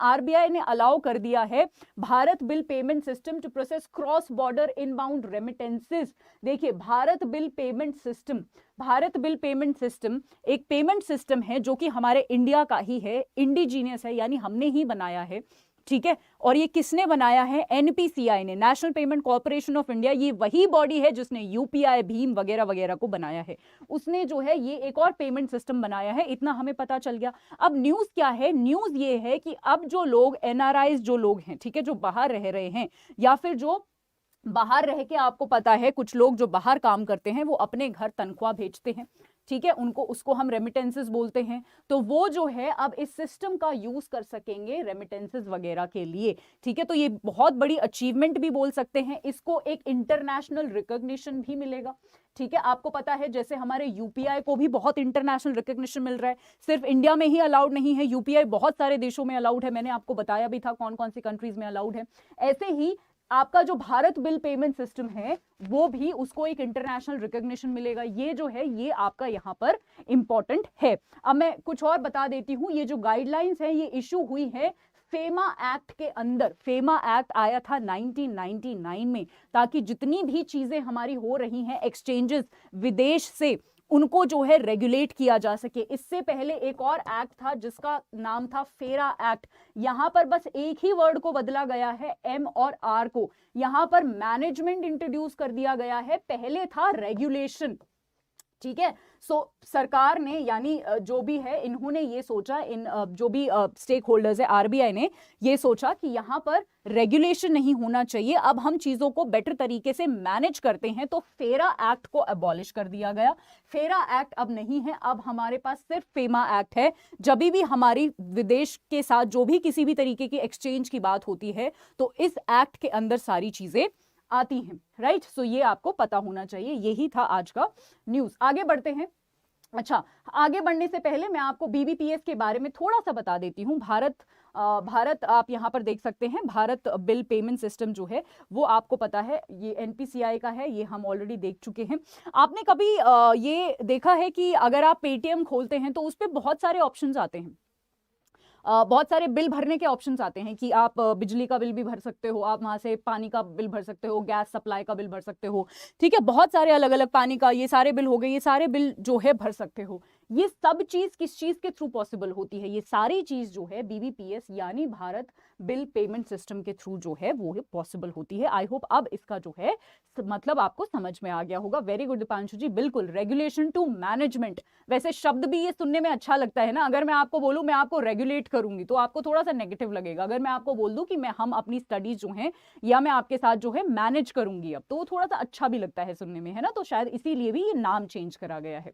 RBI ने allow कर दिया है Bharat bill payment system to process cross border inbound remittances. देखिए भारत बिल पेमेंट सिस्टम एक पेमेंट सिस्टम है जो कि हमारे इंडिया का ही है, इंडिजीनियस है, यानी हमने ही बनाया है, ठीक है। और ये किसने बनाया है? एनपीसीआई ने, national payment corporation of India. ये वही बॉडी है जिसने यूपीआई, भीम वगैरह वगैरह को बनाया है। उसने जो है ये एक और पेमेंट सिस्टम बनाया है, इतना हमें पता चल गया। अब न्यूज क्या है? न्यूज ये है कि अब जो लोग एनआरआईज जो लोग हैं, ठीक है, जो बाहर रह रहे हैं या फिर जो बाहर रह के, आपको पता है कुछ लोग जो बाहर काम करते हैं वो अपने घर तनख्वाह भेजते हैं, ठीक है, उसको हम रेमिटेंसेस बोलते हैं। तो वो जो है अब इस सिस्टम का यूज कर सकेंगे रेमिटेंसेस वगैरह के लिए, ठीक है। तो ये बहुत बड़ी अचीवमेंट भी बोल सकते हैं, इसको एक इंटरनेशनल रिकॉग्निशन भी मिलेगा, ठीक है। आपको पता है जैसे हमारे यूपीआई को भी बहुत इंटरनेशनल रिकॉग्निशन मिल रहा है, सिर्फ इंडिया में ही अलाउड नहीं है, यूपीआई बहुत सारे देशों में अलाउड है, मैंने आपको बताया भी था कौन कौन सी कंट्रीज में अलाउड है। ऐसे ही आपका जो भारत बिल पेमेंट सिस्टम है वो भी, उसको एक इंटरनेशनल रिकॉग्निशन मिलेगा। ये जो है ये आपका यहां पर इंपॉर्टेंट है। अब मैं कुछ और बता देती हूं, ये जो गाइडलाइंस है ये इशू हुई है फेमा एक्ट के अंदर। फेमा एक्ट आया था 1999 में, ताकि जितनी भी चीजें हमारी हो रही हैं एक्सचेंजेस विदेश से, उनको जो है रेगुलेट किया जा सके। इससे पहले एक और एक्ट था जिसका नाम था फेरा एक्ट। यहां पर बस एक ही वर्ड को बदला गया है, एम और आर को। यहां पर मैनेजमेंट इंट्रोड्यूस कर दिया गया है, पहले था रेगुलेशन, ठीक है। सो सरकार ने, यानी जो भी है, इन्होंने ये सोचा, इन जो भी स्टेक होल्डर्स है, आरबीआई ने ये सोचा कि यहां पर रेगुलेशन नहीं होना चाहिए, अब हम चीजों को बेटर तरीके से मैनेज करते हैं। तो फेरा एक्ट को अबॉलिश कर दिया गया। फेरा एक्ट अब नहीं है, अब हमारे पास सिर्फ फेमा एक्ट है। जब भी हमारी विदेश के साथ जो भी किसी भी तरीके की एक्सचेंज की बात होती है तो इस एक्ट के अंदर सारी चीजें आती हैं, राइट। सो ये आपको पता होना चाहिए। यही था आज का न्यूज। आगे बढ़ते हैं। अच्छा, आगे बढ़ने से पहले मैं आपको बीबीपीएस के बारे में थोड़ा सा बता देती हूँ। भारत आप यहाँ पर देख सकते हैं, भारत बिल पेमेंट सिस्टम जो है वो आपको पता है ये एनपीसीआई का है, ये हम ऑलरेडी देख चुके हैं। आपने कभी ये देखा है कि अगर आप पेटीएम खोलते हैं तो उस पर बहुत सारे ऑप्शंस आते हैं, बहुत सारे बिल भरने के ऑप्शंस आते हैं कि आप बिजली का बिल भी भर सकते हो, आप वहां से पानी का बिल भर सकते हो, गैस सप्लाई का बिल भर सकते हो, ठीक है, बहुत सारे अलग अलग पानी का, ये सारे बिल हो गए, ये सारे बिल जो है भर सकते हो। ये सब चीज किस चीज के थ्रू पॉसिबल होती है? ये सारी चीज जो है बीबीपीएस यानी भारत बिल पेमेंट सिस्टम के थ्रू जो है वो पॉसिबल होती है। आई होप अब इसका जो है मतलब आपको समझ में आ गया होगा। वेरी गुड दीपांशु जी, बिल्कुल, रेगुलेशन टू मैनेजमेंट। वैसे शब्द भी ये सुनने में अच्छा लगता है ना। अगर मैं आपको बोलूं मैं आपको रेगुलेट करूंगी तो आपको थोड़ा सा नेगेटिव लगेगा। अगर मैं आपको बोल दूं कि हम अपनी स्टडीज जो है या मैं आपके साथ जो है मैनेज करूंगी अब, तो वो थोड़ा सा अच्छा भी लगता है सुनने में, है ना। तो शायद इसीलिए भी ये नाम चेंज करा गया है।